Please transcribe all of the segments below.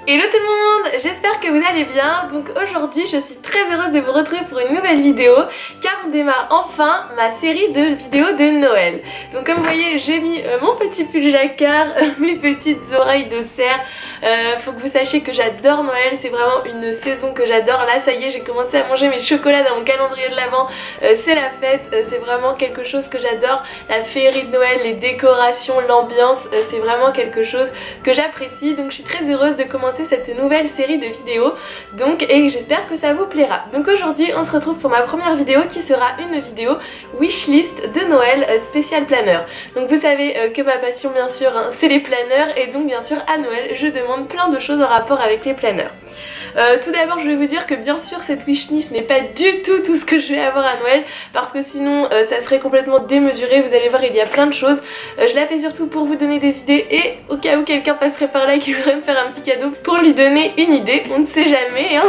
Hello tout le monde, j'espère que vous allez bien. Donc aujourd'hui je suis très heureuse de vous retrouver pour une nouvelle vidéo car on démarre enfin ma série de vidéos de Noël. Donc comme vous voyez j'ai mis mon petit pull jacquard, mes petites oreilles de cerf. Faut que vous sachiez que j'adore Noël, c'est vraiment une saison que j'adore. Là ça y est, j'ai commencé à manger mes chocolats dans mon calendrier de l'Avent, c'est la fête, c'est vraiment quelque chose que j'adore. La féerie de Noël, les décorations, l'ambiance, c'est vraiment quelque chose que j'apprécie. Donc je suis très heureuse de commencer cette nouvelle série de vidéos et j'espère que ça vous plaira. Donc aujourd'hui on se retrouve pour ma première vidéo qui sera une vidéo wishlist de Noël spécial planeur. Donc vous savez que ma passion bien sûr c'est les planeurs et donc bien sûr à Noël je demande plein de choses en rapport avec les planeurs. Tout d'abord je vais vous dire que bien sûr cette wishlist n'est pas du tout ce que je vais avoir à Noël parce que sinon ça serait complètement démesuré. Vous allez voir il y a plein de choses. Je la fais surtout pour vous donner des idées et au cas où quelqu'un passerait par là et qui voudrait me faire un petit cadeau pour lui donner une idée, on ne sait jamais hein.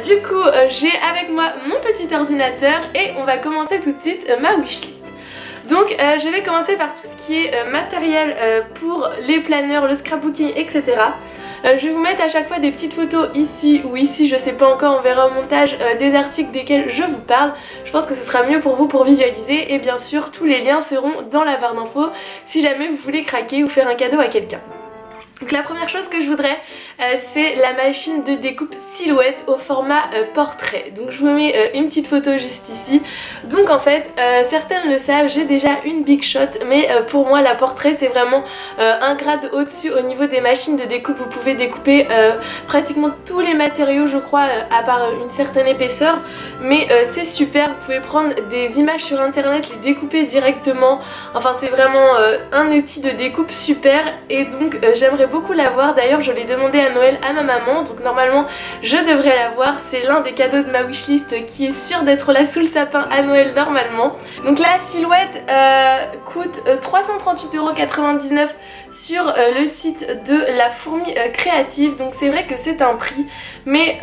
Du coup j'ai avec moi mon petit ordinateur et on va commencer tout de suite ma wishlist. Donc je vais commencer par tout ce qui est matériel pour les planeurs, le scrapbooking, etc. Je vais vous mettre à chaque fois des petites photos ici ou ici, je sais pas encore, on verra au montage des articles desquels je vous parle. Je pense que ce sera mieux pour vous pour visualiser et bien sûr tous les liens seront dans la barre d'infos si jamais vous voulez craquer ou faire un cadeau à quelqu'un. Donc la première chose que je voudrais c'est la machine de découpe silhouette au format portrait. Donc je vous mets une petite photo juste ici. Donc en fait certaines le savent, j'ai déjà une Big Shot mais pour moi la portrait c'est vraiment un grade au-dessus au niveau des machines de découpe. Vous pouvez découper pratiquement tous les matériaux je crois à part une certaine épaisseur, mais c'est super, vous pouvez prendre des images sur internet, les découper directement, enfin c'est vraiment un outil de découpe super et donc j'aimerais beaucoup l'avoir. D'ailleurs je l'ai demandé à Noël à ma maman, donc normalement je devrais l'avoir. C'est l'un des cadeaux de ma wishlist qui est sûr d'être là sous le sapin à Noël normalement. Donc la silhouette coûte 338,99 € sur le site de la fourmi créative, donc c'est vrai que c'est un prix mais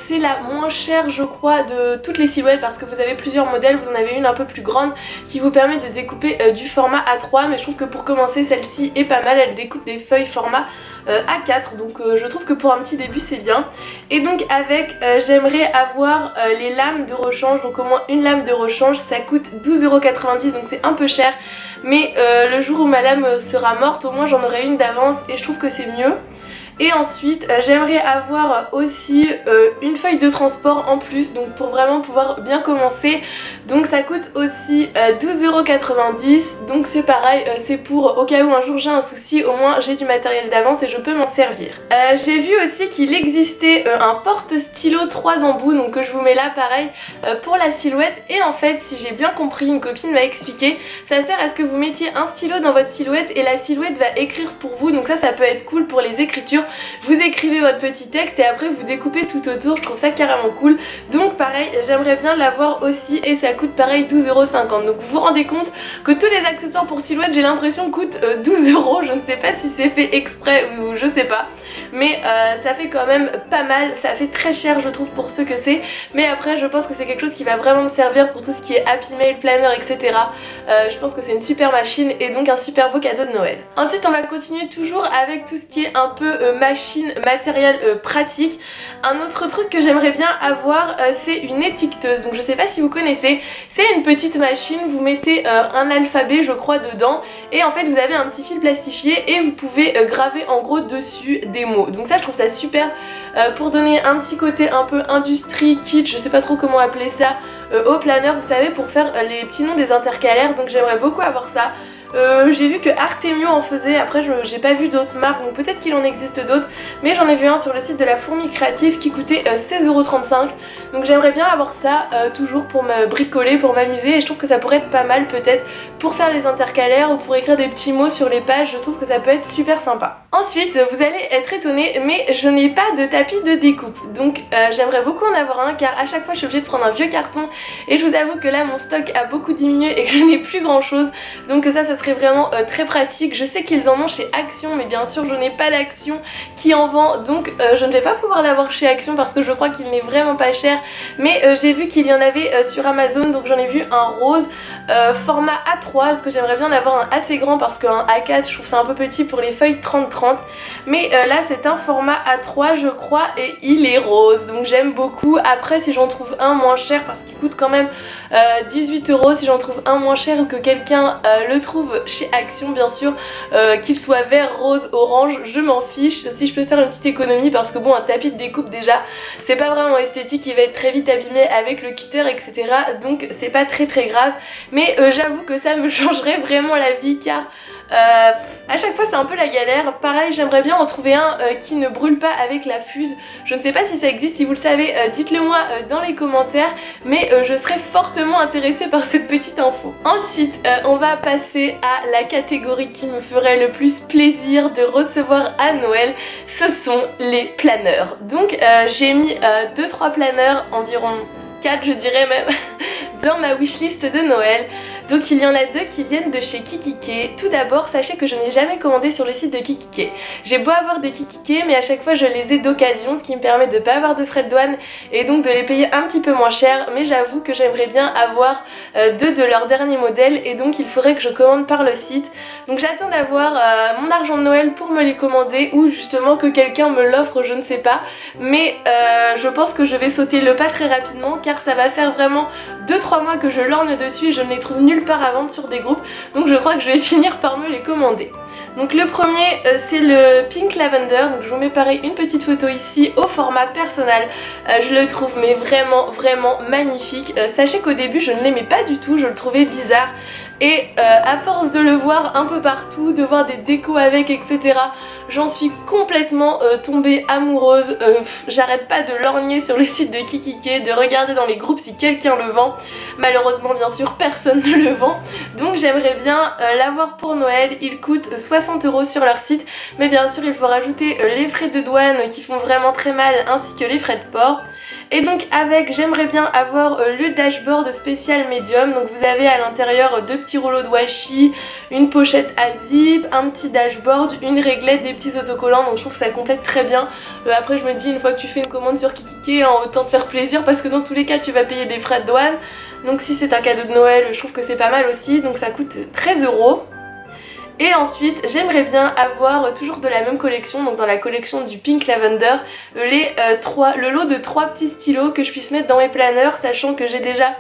c'est la moins chère je crois de toutes les silhouettes parce que vous avez plusieurs modèles, vous en avez une un peu plus grande qui vous permet de découper du format A3 mais je trouve que pour commencer celle-ci est pas mal, elle découpe des feuilles format A4 donc je trouve que pour un petit début c'est bien. Et donc avec j'aimerais avoir les lames de rechange, donc au moins une lame de rechange, ça coûte 12,90 € donc c'est un peu cher mais le jour où ma lame sera morte au moins j'en aurai une d'avance et je trouve que c'est mieux. Et ensuite j'aimerais avoir aussi une feuille de transport en plus, donc pour vraiment pouvoir bien commencer. Donc ça coûte aussi 12,90 €, donc c'est pareil, c'est pour au cas où un jour j'ai un souci, au moins j'ai du matériel d'avance et je peux m'en servir. J'ai vu aussi qu'il existait un porte-stylo 3 embouts, donc que je vous mets là pareil pour la silhouette. Et en fait si j'ai bien compris, une copine m'a expliqué, ça sert à ce que vous mettiez un stylo dans votre silhouette et la silhouette va écrire pour vous, donc ça peut être cool pour les écritures. Vous écrivez votre petit texte et après vous découpez tout autour, je trouve ça carrément cool. Donc pareil, j'aimerais bien l'avoir aussi et ça coûte pareil 12,50 €. Donc vous vous rendez compte que tous les accessoires pour silhouette j'ai l'impression coûtent 12 €. Je ne sais pas si c'est fait exprès ou je sais pas. Mais ça fait quand même pas mal, ça fait très cher je trouve pour ce que c'est. Mais après je pense que c'est quelque chose qui va vraiment me servir pour tout ce qui est Happy Mail, planner, etc. Je pense que c'est une super machine et donc un super beau cadeau de Noël. Ensuite on va continuer toujours avec tout ce qui est un peu machine, matériel pratique. Un autre truc que j'aimerais bien avoir c'est une étiqueteuse. Donc je sais pas si vous connaissez, c'est une petite machine, vous mettez un alphabet je crois dedans et en fait vous avez un petit fil plastifié et vous pouvez graver en gros dessus des mots. Donc ça je trouve ça super pour donner un petit côté un peu industrie, kitsch, je sais pas trop comment appeler ça, au planeur, vous savez, pour faire les petits noms des intercalaires. Donc j'aimerais beaucoup avoir ça. J'ai vu que Artemio en faisait, après j'ai pas vu d'autres marques, donc peut-être qu'il en existe d'autres, mais j'en ai vu un sur le site de la fourmi créative qui coûtait 16,35 €. Donc j'aimerais bien avoir ça toujours pour me bricoler, pour m'amuser, et je trouve que ça pourrait être pas mal peut-être pour faire les intercalaires ou pour écrire des petits mots sur les pages. Je trouve que ça peut être super sympa. Ensuite vous allez être étonnés mais je n'ai pas de tapis de découpe, donc j'aimerais beaucoup en avoir un car à chaque fois je suis obligée de prendre un vieux carton et je vous avoue que là mon stock a beaucoup diminué et que je n'ai plus grand chose, donc ça serait vraiment très pratique. Je sais qu'ils en ont chez Action mais bien sûr je n'ai pas d'Action qui en vend, donc je ne vais pas pouvoir l'avoir chez Action parce que je crois qu'il n'est vraiment pas cher mais j'ai vu qu'il y en avait sur Amazon, donc j'en ai vu un rose format A3 parce que j'aimerais bien en avoir un assez grand parce qu'un A4 je trouve ça un peu petit pour les feuilles 30-30, mais là c'est un format A3 je crois et il est rose, donc j'aime beaucoup. Après si j'en trouve un moins cher, parce qu'il coûte quand même 18 €, si j'en trouve un moins cher ou que quelqu'un le trouve chez Action bien sûr, qu'il soit vert, rose, orange, je m'en fiche. Si je peux faire une petite économie, parce que bon, un tapis de découpe déjà c'est pas vraiment esthétique, il va être très vite abîmé avec le cutter etc, donc c'est pas très grave, mais j'avoue que ça me changerait vraiment la vie car à chaque fois c'est un peu la galère. Pareil, j'aimerais bien en trouver un qui ne brûle pas avec la fuse. Je ne sais pas si ça existe, si vous le savez dites-le moi dans les commentaires, mais je serais fortement intéressée par cette petite info. Ensuite on va passer à la catégorie qui me ferait le plus plaisir de recevoir à Noël, ce sont les planeurs. Donc j'ai mis 2-3 planeurs, environ 4 je dirais même, dans ma wishlist de Noël. Donc il y en a deux qui viennent de chez Kikikey. Tout d'abord, sachez que je n'ai jamais commandé sur le site de Kikikey. J'ai beau avoir des Kikikey, mais à chaque fois je les ai d'occasion, ce qui me permet de ne pas avoir de frais de douane et donc de les payer un petit peu moins cher. Mais j'avoue que j'aimerais bien avoir deux de leurs derniers modèles et donc il faudrait que je commande par le site. Donc j'attends d'avoir mon argent de Noël pour me les commander, ou justement que quelqu'un me l'offre, je ne sais pas. Mais je pense que je vais sauter le pas très rapidement car ça va faire vraiment 2-3 mois que je lorgne dessus et je ne les trouve nulle part à vendre sur des groupes, donc je crois que je vais finir par me les commander. Donc le premier c'est le Pink Lavender, donc je vous mets pareil une petite photo ici au format personnel. Je le trouve mais vraiment magnifique. Sachez qu'au début je ne l'aimais pas du tout, je le trouvais bizarre. Et à force de le voir un peu partout, de voir des décos avec etc, j'en suis complètement tombée amoureuse. J'arrête pas de lorgner sur le site de Kikikey, de regarder dans les groupes si quelqu'un le vend. Malheureusement bien sûr personne ne le vend, donc j'aimerais bien l'avoir pour Noël. Il coûte 60 € sur leur site, mais bien sûr il faut rajouter les frais de douane qui font vraiment très mal, ainsi que les frais de port. Et donc avec, j'aimerais bien avoir le dashboard spécial médium. Donc vous avez à l'intérieur deux petits rouleaux de washi, une pochette à zip, un petit dashboard, une réglette, des petits autocollants. Donc je trouve que ça complète très bien. Après je me dis, une fois que tu fais une commande sur Kikikey, autant te faire plaisir parce que dans tous les cas tu vas payer des frais de douane. Donc si c'est un cadeau de Noël, je trouve que c'est pas mal aussi. Donc ça coûte 13 €. Et ensuite j'aimerais bien avoir toujours de la même collection, donc dans la collection du Pink Lavender, le lot de 3 petits stylos que je puisse mettre dans mes planeurs, sachant que j'ai déjà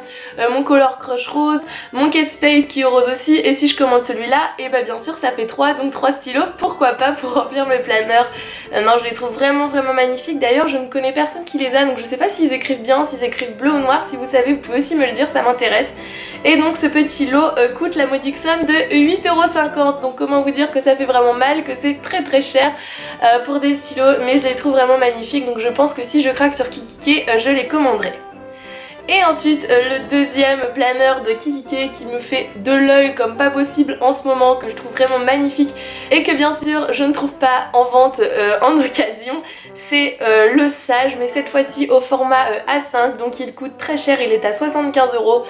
mon Color Crush rose, mon Kate Spade qui est rose aussi, et si je commande celui-là, et bah bien sûr ça fait 3, donc 3 stylos, pourquoi pas, pour remplir mes planeurs. Non, je les trouve vraiment magnifiques. D'ailleurs je ne connais personne qui les a, donc je sais pas s'ils écrivent bien, s'ils écrivent bleu ou noir. Si vous savez vous pouvez aussi me le dire, ça m'intéresse. Et donc ce petit lot coûte la modique somme de 8,50 €. Donc comment vous dire que ça fait vraiment mal, que c'est très cher pour des stylos, mais je les trouve vraiment magnifiques. Donc je pense que si je craque sur Kikikey, je les commanderai. Et ensuite le deuxième planeur de Kikikey qui me fait de l'œil comme pas possible en ce moment, que je trouve vraiment magnifique et que bien sûr je ne trouve pas en vente en occasion, c'est le Sage, mais cette fois-ci au format A5, donc il coûte très cher, il est à 75 €,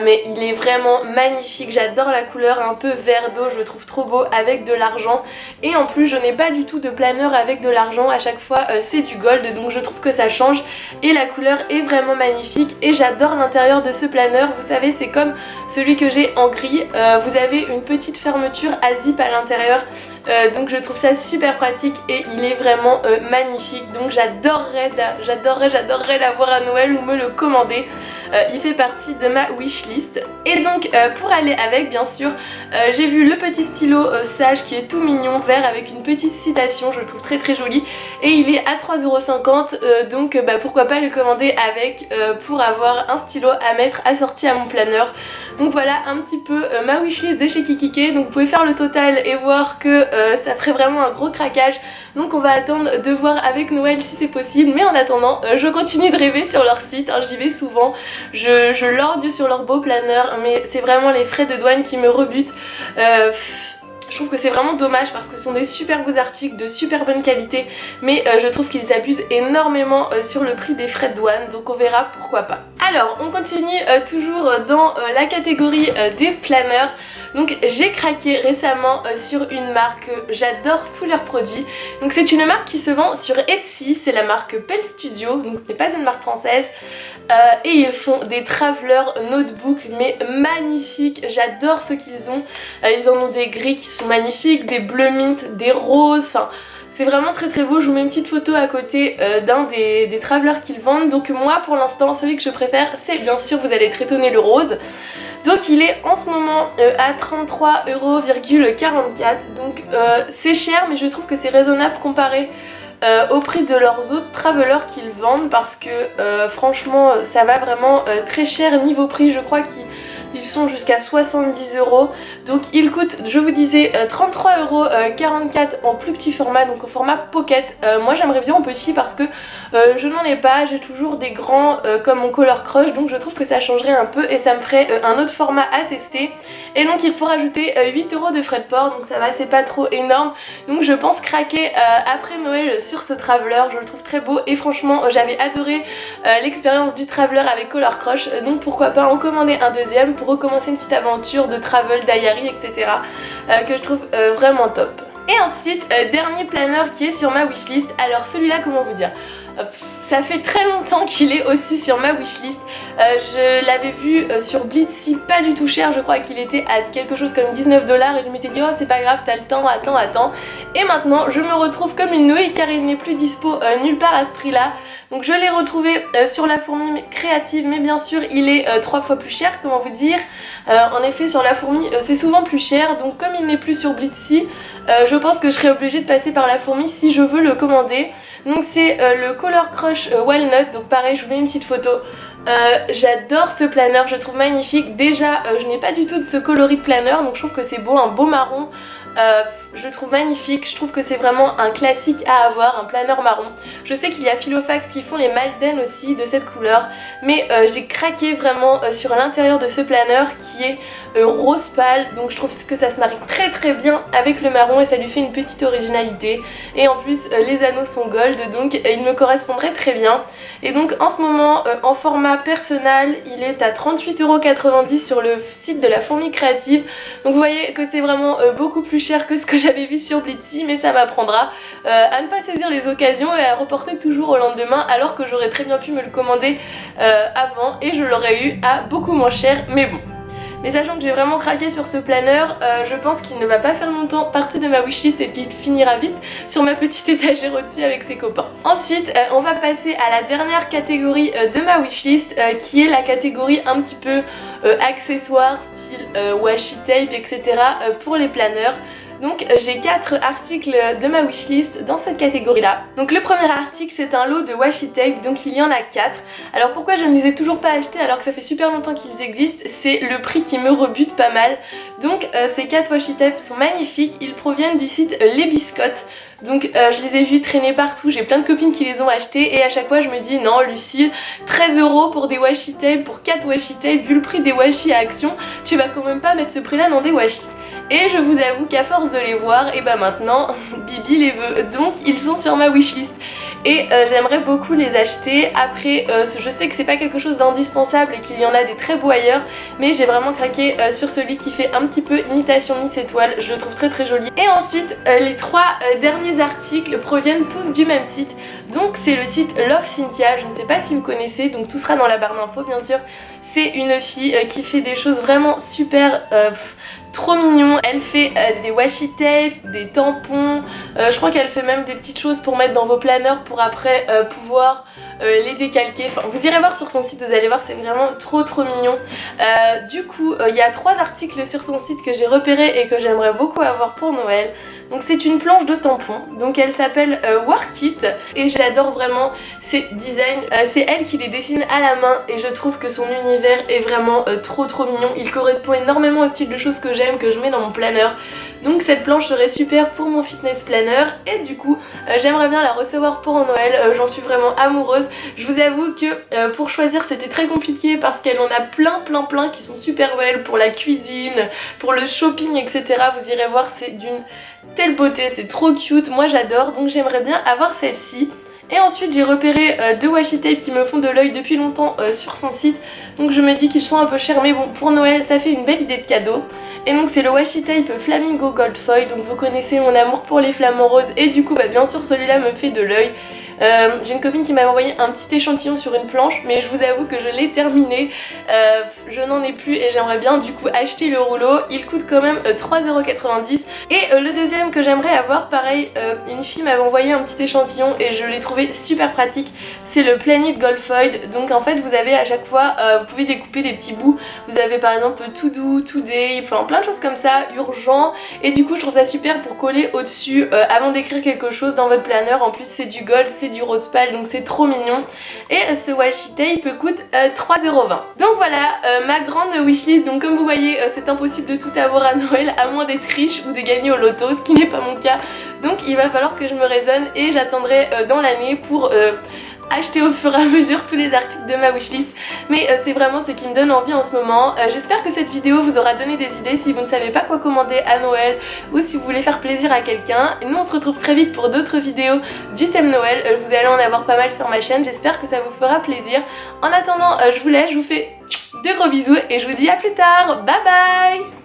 mais il est vraiment magnifique. J'adore la couleur un peu vert d'eau, je le trouve trop beau avec de l'argent, et en plus je n'ai pas du tout de planeur avec de l'argent, à chaque fois c'est du gold, donc je trouve que ça change et la couleur est vraiment magnifique. Et j'adore l'intérieur de ce planeur, vous savez c'est comme celui que j'ai en gris, vous avez une petite fermeture à zip à l'intérieur, donc je trouve ça super pratique et il est vraiment magnifique. Donc j'adorerais l'avoir à Noël ou me le commander. Il fait partie de ma wishlist. Et donc pour aller avec, bien sûr, j'ai vu le petit stylo Sage qui est tout mignon, vert avec une petite citation, je le trouve très joli, et il est à 3,50 €, donc pourquoi pas le commander avec pour avoir un stylo à mettre assorti à mon planeur. Donc voilà un petit peu ma wishlist de chez Kikikey. Donc vous pouvez faire le total et voir que ça ferait vraiment un gros craquage. Donc on va attendre de voir avec Noël si c'est possible, mais en attendant je continue de rêver sur leur site, hein, j'y vais souvent, je lorgne sur leur beau planeur, mais c'est vraiment les frais de douane qui me rebutent. Je trouve que c'est vraiment dommage parce que ce sont des super beaux articles de super bonne qualité, mais je trouve qu'ils abusent énormément sur le prix des frais de douane, donc on verra pourquoi pas. Alors on continue toujours dans la catégorie des planeurs. Donc j'ai craqué récemment sur une marque, j'adore tous leurs produits. Donc c'est une marque qui se vend sur Etsy, c'est la marque Pell Studio, donc ce n'est pas une marque française. Et ils font des travelers notebook mais magnifiques, j'adore ce qu'ils ont. Ils en ont des gris qui sont magnifiques, des bleu mint, des roses, enfin c'est vraiment très très beau. Je vous mets une petite photo à côté d'un des travelers qu'ils vendent. Donc moi pour l'instant celui que je préfère c'est bien sûr, vous allez être étonné, le rose. Donc il est en ce moment à 33,44€, donc c'est cher mais je trouve que c'est raisonnable comparé au prix de leurs autres travelers qu'ils vendent, parce que franchement ça va vraiment très cher niveau prix. Je crois qu'ils sont jusqu'à 70€, donc ils coûtent, je vous disais, 33,44€ en plus petit format, donc au format pocket. Moi j'aimerais bien en petit parce que je n'en ai pas, j'ai toujours des grands comme mon Color Crush, donc je trouve que ça changerait un peu et ça me ferait un autre format à tester. Et donc il faut rajouter 8€ de frais de port, donc ça va, c'est pas trop énorme. Donc je pense craquer après Noël sur ce traveler, je le trouve très beau et franchement j'avais adoré l'expérience du traveler avec Color Crush, donc pourquoi pas en commander un deuxième pour recommencer une petite aventure de travel, diary, etc. Que je trouve vraiment top. Et ensuite, dernier planeur qui est sur ma wishlist. Alors celui-là, comment vous dire, ça fait très longtemps qu'il est aussi sur ma wishlist. Je l'avais vu sur Blitsy, pas du tout cher, je crois qu'il était à quelque chose comme 19$ et je m'étais dit oh c'est pas grave, t'as le temps, attends. Et maintenant je me retrouve comme une nouille car il n'est plus dispo nulle part à ce prix là. Donc je l'ai retrouvé sur la fourmi créative, mais bien sûr il est 3 fois plus cher, comment vous dire. En effet sur la fourmi c'est souvent plus cher, donc comme il n'est plus sur Blitsy, je pense que je serai obligée de passer par la fourmi si je veux le commander. Donc c'est le Color Crush Walnut, donc pareil je vous mets une petite photo. J'adore ce planeur, je le trouve magnifique. Déjà je n'ai pas du tout de ce coloris de planeur, donc je trouve que c'est beau, un beau marron. Je le trouve magnifique, je trouve que c'est vraiment un classique à avoir, un planeur marron. Je sais qu'il y a Filofax qui font les Malden aussi de cette couleur, mais j'ai craqué vraiment sur l'intérieur de ce planeur qui est rose pâle, donc je trouve que ça se marie très très bien avec le marron et ça lui fait une petite originalité. Et en plus les anneaux sont gold, donc il me correspondrait très bien. Et donc en ce moment en format personnel il est à 38,90€ sur le site de la fourmi créative. Donc vous voyez que c'est vraiment beaucoup plus cher que ce que j'avais vu sur Blitsy, mais ça m'apprendra à ne pas saisir les occasions et à reporter toujours au lendemain, alors que j'aurais très bien pu me le commander avant et je l'aurais eu à beaucoup moins cher, mais bon. Mais sachant que j'ai vraiment craqué sur ce planeur, je pense qu'il ne va pas faire longtemps partie de ma wishlist et qu'il finira vite sur ma petite étagère au-dessus avec ses copains. Ensuite, on va passer à la dernière catégorie de ma wishlist, qui est la catégorie un petit peu accessoires, style washi tape, etc. Pour les planeurs. Donc j'ai 4 articles de ma wishlist dans cette catégorie là. Donc le premier article c'est un lot de washi tape, donc il y en a 4. Alors pourquoi je ne les ai toujours pas achetés alors que ça fait super longtemps qu'ils existent, c'est le prix qui me rebute pas mal. Donc ces 4 washi tape sont magnifiques, ils proviennent du site Les Biscottes. Donc je les ai vus traîner partout, j'ai plein de copines qui les ont achetés et à chaque fois je me dis non Lucille, 13€ pour des washi tape, pour 4 washi tape, vu le prix des washi à Action, tu vas quand même pas mettre ce prix là dans des washi. Et je vous avoue qu'à force de les voir, et bah maintenant Bibi les veut, donc ils sont sur ma wishlist. Et j'aimerais beaucoup les acheter. Après je sais que c'est pas quelque chose d'indispensable et qu'il y en a des très beaux ailleurs, mais j'ai vraiment craqué sur celui qui fait un petit peu imitation Miss Étoile, je le trouve très très joli. Et ensuite les 3 derniers articles proviennent tous du même site. Donc c'est le site Love Cynthia, je ne sais pas si vous connaissez, donc tout sera dans la barre d'infos bien sûr. C'est une fille qui fait des choses vraiment super trop mignon. Elle fait des washi tape, des tampons, je crois qu'elle fait même des petites choses pour mettre dans vos planeurs pour après pouvoir les décalquer. Enfin vous irez voir sur son site, vous allez voir, c'est vraiment trop mignon. Du coup il y a 3 articles sur son site que j'ai repérés et que j'aimerais beaucoup avoir pour Noël. Donc c'est une planche de tampons, donc elle s'appelle Work It et j'adore vraiment ses designs. C'est elle qui les dessine à la main et je trouve que son univers est vraiment trop mignon. Il correspond énormément au style de choses que j'aime, que je mets dans mon planeur. Donc cette planche serait super pour mon fitness planner et du coup j'aimerais bien la recevoir pour Noël, j'en suis vraiment amoureuse. Je vous avoue que pour choisir c'était très compliqué parce qu'elle en a plein qui sont super belles pour la cuisine, pour le shopping, etc. Vous irez voir, c'est d'une telle beauté, c'est trop cute, moi j'adore, donc j'aimerais bien avoir celle-ci. Et ensuite j'ai repéré 2 washi tape qui me font de l'œil depuis longtemps sur son site, donc je me dis qu'ils sont un peu chers, mais bon pour Noël ça fait une belle idée de cadeau. Et donc c'est le washi tape Flamingo Gold Foil, donc vous connaissez mon amour pour les flamants roses et du coup bien sûr celui-là me fait de l'œil. J'ai une copine qui m'avait envoyé un petit échantillon sur une planche, mais je vous avoue que je l'ai terminé, je n'en ai plus et j'aimerais bien du coup acheter le rouleau. Il coûte quand même 3,90 €. Et le deuxième que j'aimerais avoir, pareil, une fille m'avait envoyé un petit échantillon et je l'ai trouvé super pratique, c'est le Planet Gold Foil. Donc en fait vous avez à chaque fois, vous pouvez découper des petits bouts, vous avez par exemple To Do, Today, enfin plein de choses comme ça, urgent, et du coup je trouve ça super pour coller au dessus avant d'écrire quelque chose dans votre planeur. En plus c'est du gold, c'est du rose pâle, donc c'est trop mignon. Et ce washi tape coûte 3,20 €. Donc voilà ma grande wishlist. Donc comme vous voyez c'est impossible de tout avoir à Noël à moins d'être riche ou de gagner au loto, ce qui n'est pas mon cas. Donc il va falloir que je me raisonne et j'attendrai dans l'année pour acheter au fur et à mesure tous les articles de ma wishlist, mais c'est vraiment ce qui me donne envie en ce moment. J'espère que cette vidéo vous aura donné des idées si vous ne savez pas quoi commander à Noël ou si vous voulez faire plaisir à quelqu'un. Nous on se retrouve très vite pour d'autres vidéos du thème Noël, vous allez en avoir pas mal sur ma chaîne, j'espère que ça vous fera plaisir. En attendant je vous laisse, je vous fais de gros bisous et je vous dis à plus tard, bye bye.